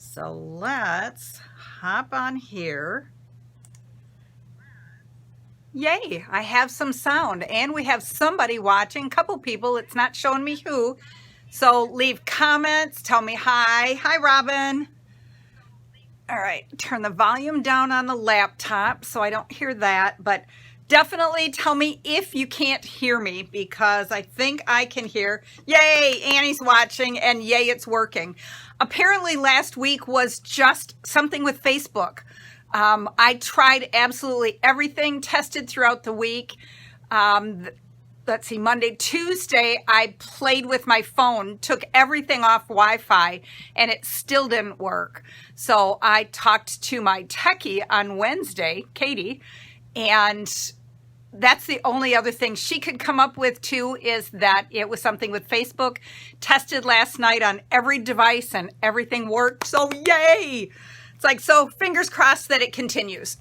So let's hop on here. Yay, I have some sound and we have somebody watching, a couple people, it's not showing me who. So leave comments, tell me hi. Hi, Robin. All right, turn the volume down on the laptop so I don't hear that, but definitely tell me if you can't hear me because I think I can hear. Yay, Annie's watching and yay, it's working. Apparently last week was just something with Facebook. I tried absolutely everything, tested throughout the week. Let's see, Monday, Tuesday, I played with my phone, took everything off Wi-Fi, and it still didn't work. So I talked to my techie on Wednesday, Katie, and that's the only other thing she could come up with too, is that it was something with Facebook. Tested last night on every device and everything worked, so yay! It's like, so fingers crossed that it continues.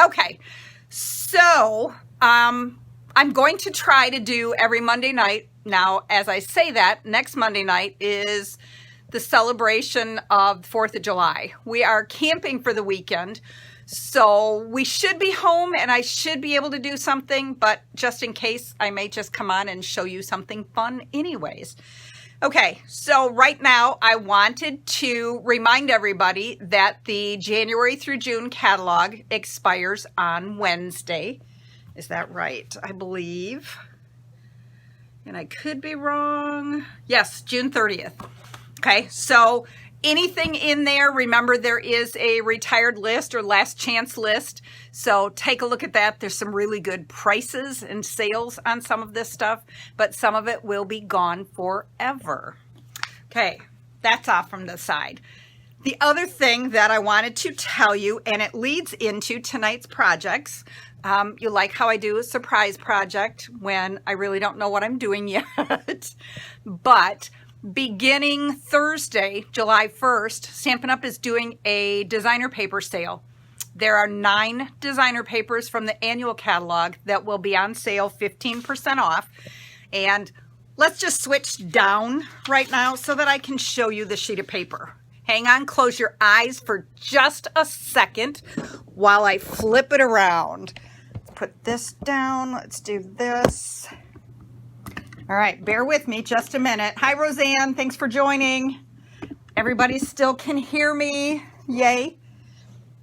Okay, so I'm going to try to do every Monday night. Now, as I say that, next Monday night is the celebration of 4th of July. We are camping for the weekend, so we should be home and I should be able to do something, but just in case, I may just come on and show you something fun anyways. Okay, so right now I wanted to remind everybody that the January through June catalog expires on Wednesday. Is that right? I believe. And I could be wrong. Yes, June 30th. Okay, so anything in there, remember there is a retired list or last chance list. So take a look at that. There's some really good prices and sales on some of this stuff, but some of it will be gone forever. Okay, that's off from the side. The other thing that I wanted to tell you, and it leads into tonight's projects. You like how I do a surprise project when I really don't know what I'm doing yet. But beginning Thursday, July 1st, Stampin' Up! Is doing a designer paper sale. There are 9 designer papers from the annual catalog that will be on sale 15% off. And let's just switch down right now so that I can show you the sheet of paper. Hang on, close your eyes for just a second while I flip it around. Let's put this down. Let's do this. All right, bear with me just a minute. Hi, Roseanne. Thanks for joining. Everybody still can hear me. Yay.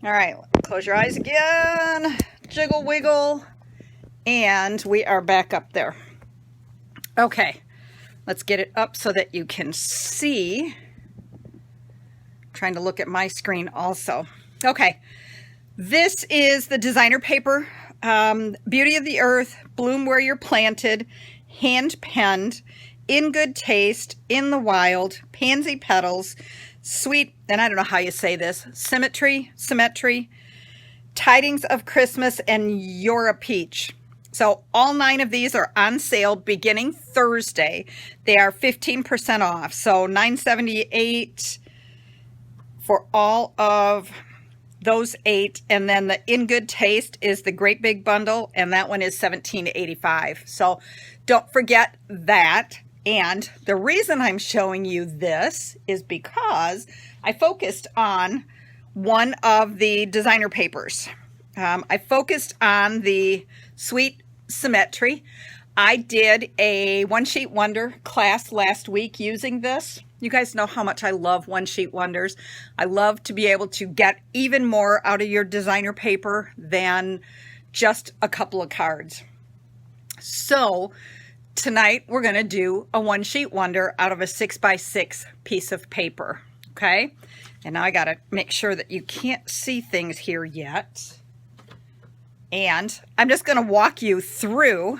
All right, close your eyes again. Jiggle, wiggle. And we are back up there. Okay, let's get it up so that you can see. Trying to look at my screen also. Okay, this is the designer paper. Beauty of the Earth, Bloom Where You're Planted, hand penned, in good taste, in the wild, pansy petals, sweet, and I don't know how you say this, symmetry, tidings of Christmas, and You're a Peach. So all 9 of these are on sale beginning Thursday. They are 15% off. So $9.78 for all of those 8, and then the In Good Taste is the great big bundle, and that one is $17.85. So don't forget that. And the reason I'm showing you this is because I focused on one of the designer papers. I focused on the Sweet Symmetry. I did a One Sheet Wonder class last week using this. You guys know how much I love One Sheet Wonders. I love to be able to get even more out of your designer paper than just a couple of cards. So tonight we're going to do a One Sheet Wonder out of a 6x6 piece of paper. Okay. And now I got to make sure that you can't see things here yet. And I'm just going to walk you through.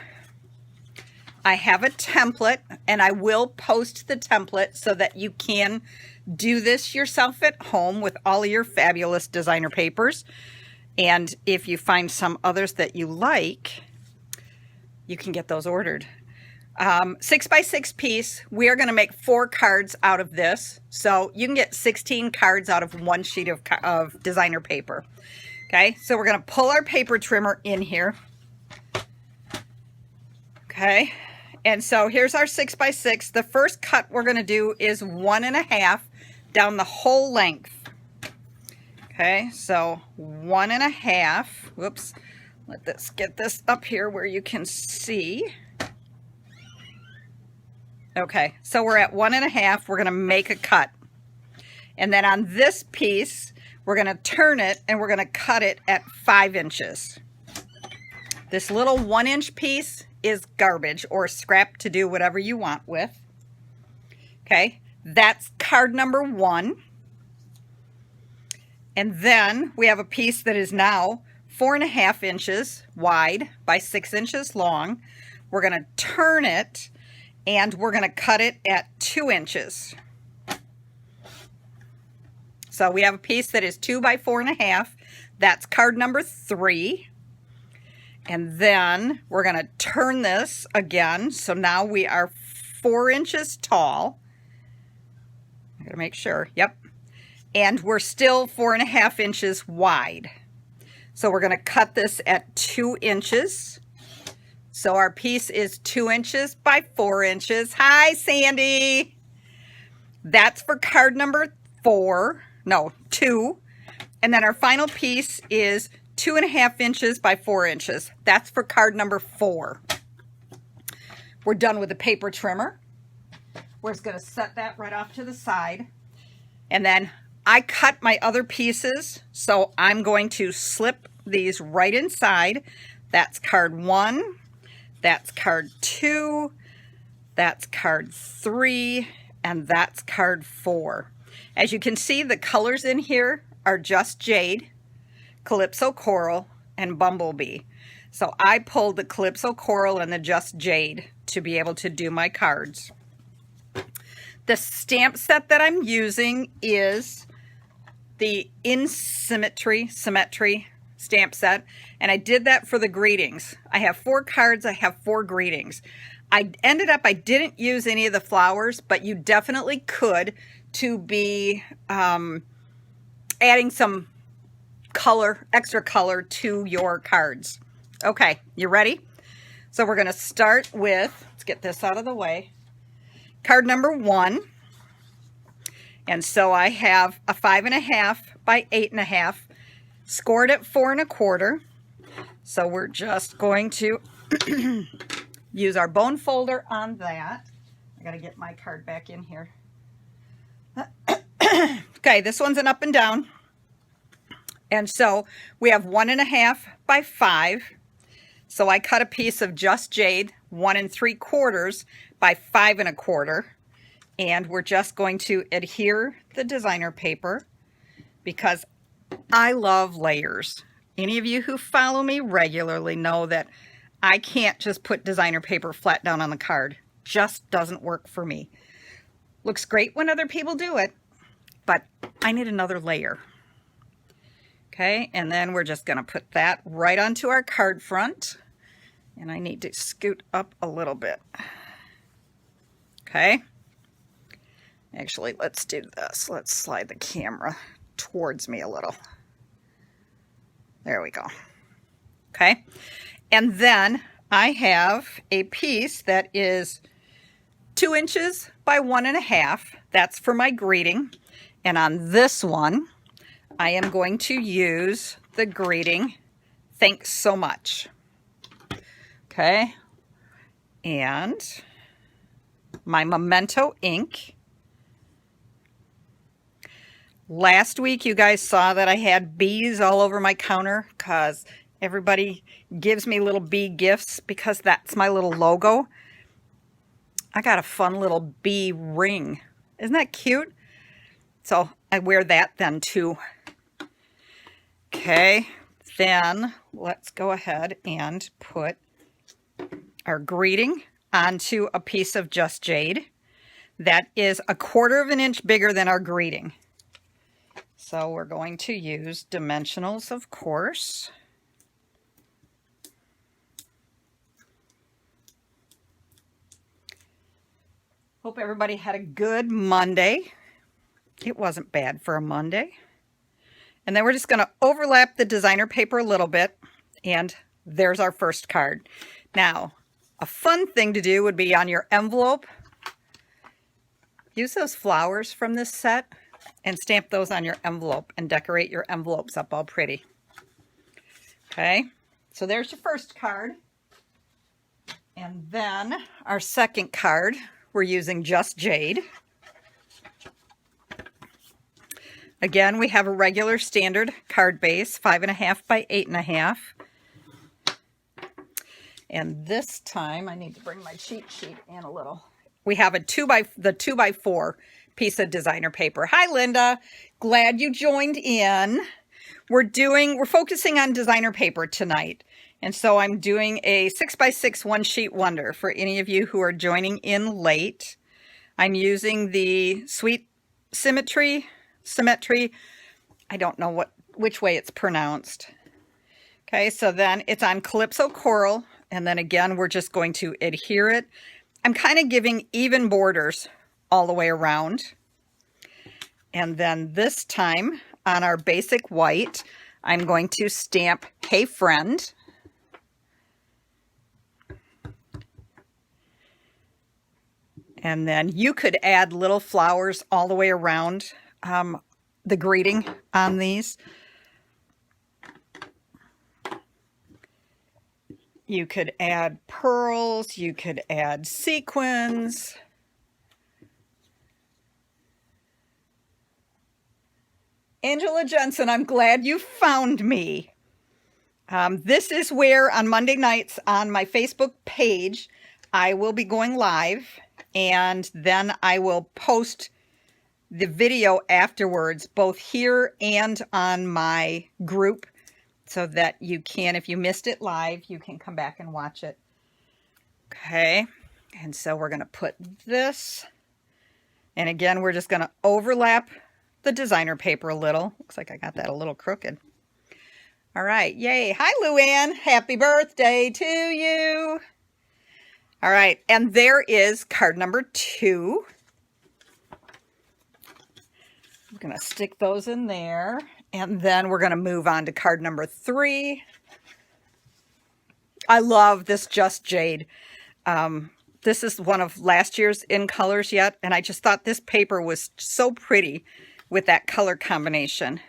I have a template, and I will post the template so that you can do this yourself at home with all of your fabulous designer papers. And if you find some others that you like, you can get those ordered. 6x6 piece, we are going to make 4 cards out of this. So you can get 16 cards out of one sheet of designer paper. Okay, so we're going to pull our paper trimmer in here. Okay, and so here's our 6x6. The first cut we're going to do is 1.5 down the whole length. Okay, so 1.5. Whoops. Let's get this up here where you can see. Okay, so we're at 1.5. We're going to make a cut. And then on this piece, we're going to turn it and we're going to cut it at 5 inches. This little 1-inch piece is garbage or scrap to do whatever you want with. Okay, that's card number 1. And then we have a piece that is now 4.5 inches wide by 6 inches long. We're going to turn it and we're going to cut it at 2 inches. So we have a piece that is 2 by 4.5. That's card number 3. And then we're going to turn this again. So now we are 4 inches tall. I got to make sure. Yep. And we're still 4.5 inches wide. So we're going to cut this at 2 inches. So our piece is 2 inches by 4 inches. Hi, Sandy. That's for card number 2. And then our final piece is 2.5 inches by 4 inches. That's for card number 4. We're done with the paper trimmer. We're just going to set that right off to the side. And then I cut my other pieces, so I'm going to slip these right inside. That's card 1. That's card 2, that's card 3, and that's card 4. As you can see, the colors in here are Just Jade, Calypso Coral, and Bumblebee. So I pulled the Calypso Coral and the Just Jade to be able to do my cards. The stamp set that I'm using is the Symmetry stamp set, and I did that for the greetings. I have 4 cards, I have 4 greetings. I didn't use any of the flowers, but you definitely could to be adding some color, extra color to your cards. Okay, you ready? So we're going to start with, let's get this out of the way, card number 1. And so I have a 5.5 by 8.5, scored at 4 1/4. So we're just going to use our bone folder on that. I got to get my card back in here. Okay, this one's an up and down. And so we have 1.5 by 5. So I cut a piece of Just Jade 1 3/4 by 5 1/4. And we're just going to adhere the designer paper because I love layers. Any of you who follow me regularly know that I can't just put designer paper flat down on the card. Just doesn't work for me. Looks great when other people do it, but I need another layer. Okay, and then we're just going to put that right onto our card front. And I need to scoot up a little bit. Okay. Actually, let's do this. Let's slide the camera towards me a little. There we go. Okay. And then I have a piece that is 2 inches by 1.5. That's for my greeting. And on this one, I am going to use the greeting, "Thanks so much." Okay. And my Memento ink. Last week, you guys saw that I had bees all over my counter because everybody gives me little bee gifts because that's my little logo. I got a fun little bee ring. Isn't that cute? So I wear that then too. Okay, then let's go ahead and put our greeting onto a piece of Just Jade. That is 1/4 inch bigger than our greeting. So we're going to use dimensionals, of course. Hope everybody had a good Monday. It wasn't bad for a Monday. And then we're just going to overlap the designer paper a little bit. And there's our first card. Now, a fun thing to do would be on your envelope. Use those flowers from this set. and stamp those on your envelope and decorate your envelopes up all pretty. Okay, so there's your first card. And then our second card, we're using Just Jade. Again, we have a regular standard card base, 5.5 by 8.5. And this time, I need to bring my cheat sheet in a little. We have the 2x4 piece of designer paper. Hi, Linda. Glad you joined in. We're focusing on designer paper tonight. And so I'm doing a 6x6 one sheet wonder for any of you who are joining in late. I'm using the Sweet Symmetry. I don't know which way it's pronounced. Okay, so then it's on Calypso Coral. And then again, we're just going to adhere it. I'm kind of giving even borders all the way around. And then this time on our basic white, I'm going to stamp Hey Friend. And then you could add little flowers all the way around the greeting on these. You could add pearls, you could add sequins. Angela Jensen, I'm glad you found me. This is where on Monday nights on my Facebook page, I will be going live, and then I will post the video afterwards, both here and on my group, so that you can, if you missed it live, you can come back and watch it. Okay, and so we're going to put this, and again, we're just going to overlap the designer paper a little. Looks like I got that a little crooked. All right, yay. Hi, Luann. Happy birthday to you. All right, and there is card number 2. I'm going to stick those in there. And then we're going to move on to card number 3. I love this Just Jade. This is one of last year's in colors yet. And I just thought this paper was so pretty with that color combination.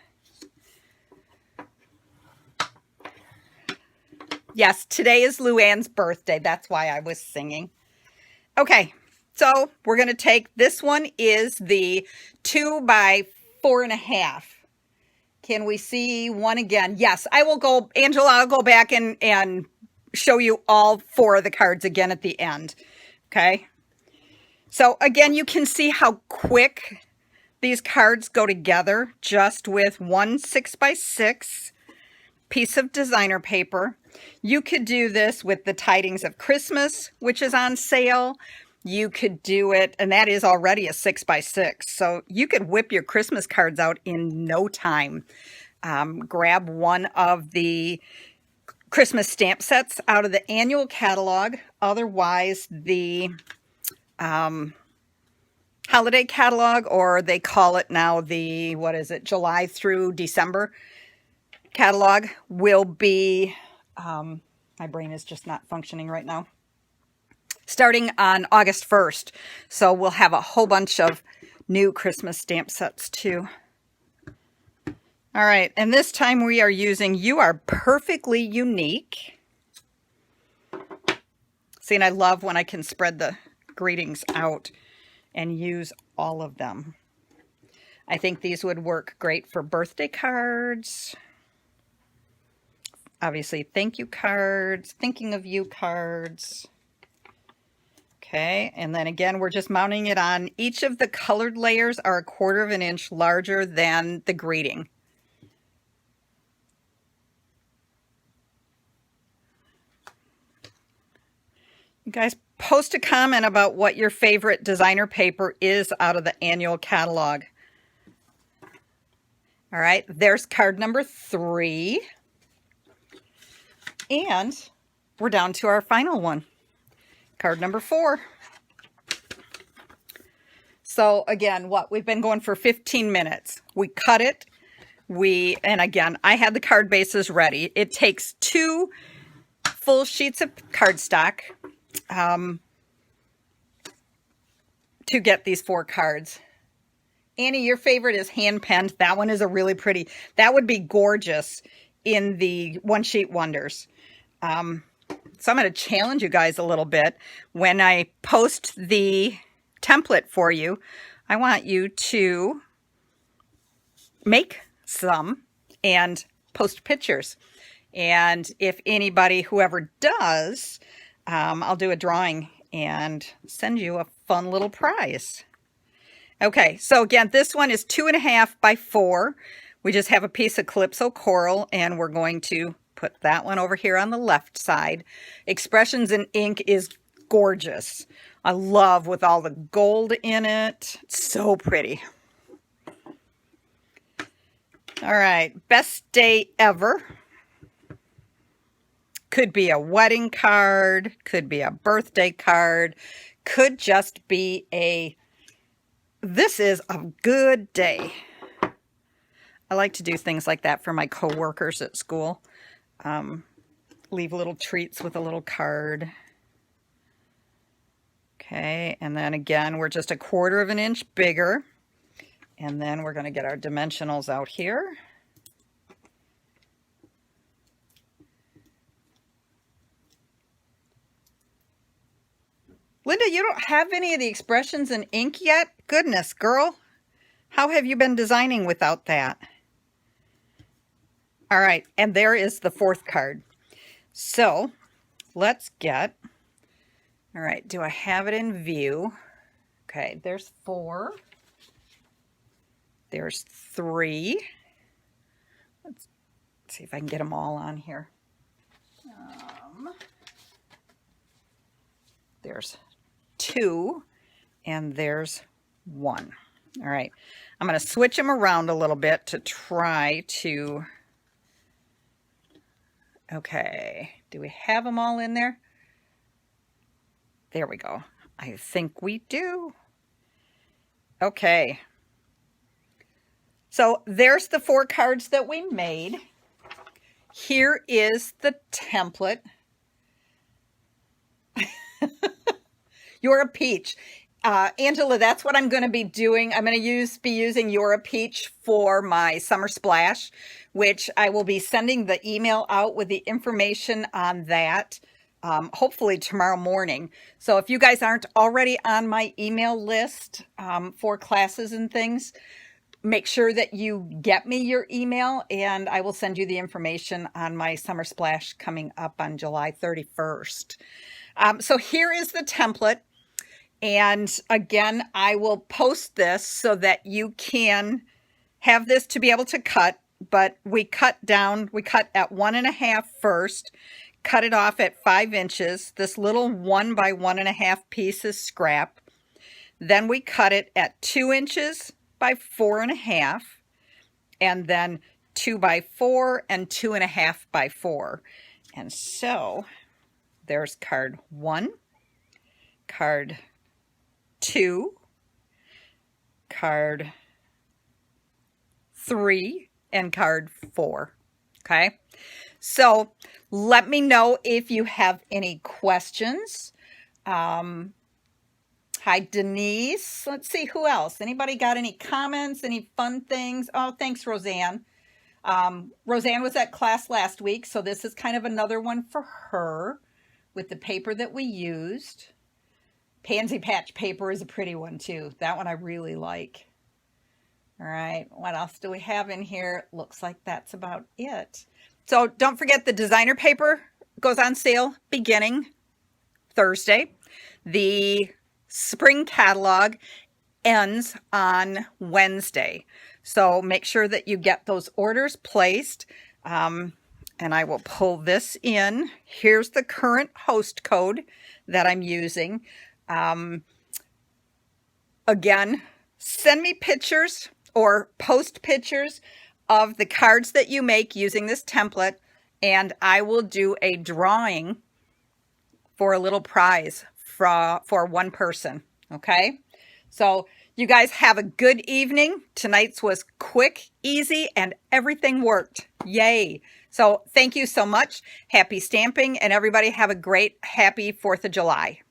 Yes, today is Luann's birthday. That's why I was singing. Okay, so we're going to take, this one is the 2x4.5. Can we see one again? Yes, I will go, Angela, I'll go back and show you all 4 of the cards again at the end. Okay. So again, you can see how quick these cards go together just with one 6x6 piece of designer paper. You could do this with the Tidings of Christmas, which is on sale. You could do it, and that is already a 6x6. So you could whip your Christmas cards out in no time. Grab one of the Christmas stamp sets out of the annual catalog. Otherwise, the holiday catalog, or they call it now the, what is it, July through December catalog will be, my brain is just not functioning right now, starting on August 1st. So we'll have a whole bunch of new Christmas stamp sets too. All right, and this time we are using You Are Perfectly Unique. See, and I love when I can spread the greetings out and use all of them. I think these would work great for birthday cards. Obviously, thank you cards, thinking of you cards. Okay, and then again, we're just mounting it on. Each of the colored layers are 1/4 of an inch larger than the greeting. You guys post a comment about what your favorite designer paper is out of the annual catalog. All right, there's card number 3. And we're down to our final one, card number 4. So again, we've been going for 15 minutes. We cut it. And again, I had the card bases ready. It takes 2 full sheets of cardstock to get these 4 cards. Annie, your favorite is hand penned. That one is a really pretty, that would be gorgeous in the One Sheet Wonders. So I'm going to challenge you guys a little bit. When I post the template for you, I want you to make some and post pictures. And if anybody, whoever does, I'll do a drawing and send you a fun little prize. Okay, so again, this one is 2.5 by 4. We just have a piece of Calypso coral, and we're going to put that one over here on the left side. Expressions in ink is gorgeous. I love with all the gold in it. It's so pretty. All right, best day ever. Could be a wedding card, could be a birthday card, could just be a, this is a good day. I like to do things like that for my coworkers at school. Leave little treats with a little card. Okay, and then again, we're just 1/4 of an inch bigger. And then we're going to get our dimensionals out here. Linda, you don't have any of the expressions in ink yet? Goodness, girl. How have you been designing without that? All right, and there is the 4th card. So let's get, all right, do I have it in view? Okay, there's 4. There's 3. Let's see if I can get them all on here. There's 2, and there's 1. All right, I'm going to switch them around a little bit to try to, okay, do we have them all in there? There we go. I think we do. Okay. So there's the 4 cards that we made. Here is the template. You're a peach. Angela, that's what I'm going to be doing. I'm going to be using You're a Peach for my summer splash, which I will be sending the email out with the information on that, hopefully tomorrow morning. So if you guys aren't already on my email list for classes and things, make sure that you get me your email, and I will send you the information on my summer splash coming up on July 31st. So here is the template. And again, I will post this so that you can have this to be able to cut, but we cut at 1.5 first, cut it off at 5 inches. This little 1 by 1.5 piece is scrap. Then we cut it at 2 inches by 4.5, and then 2 by 4 and 2.5 by 4. And so there's card 1, card 2, card 3, and card 4. Okay, so let me know if you have any questions. Hi, Denise. Let's see, who else? Anybody got any comments, any fun things? Oh, thanks, Roseanne. Roseanne was at class last week, so this is kind of another one for her with the paper that we used. Pansy Patch paper is a pretty one too. That one I really like. All right, what else do we have in here? Looks like that's about it. So don't forget, the designer paper goes on sale beginning Thursday. The spring catalog ends on Wednesday. So make sure that you get those orders placed. And I will pull this in. Here's the current host code that I'm using. Again, send me pictures or post pictures of the cards that you make using this template, and I will do a drawing for a little prize for one person. Okay, so you guys have a good evening. Tonight's was quick, easy, and everything worked. Yay. So thank you so much. Happy stamping, and everybody have a great, happy 4th of July.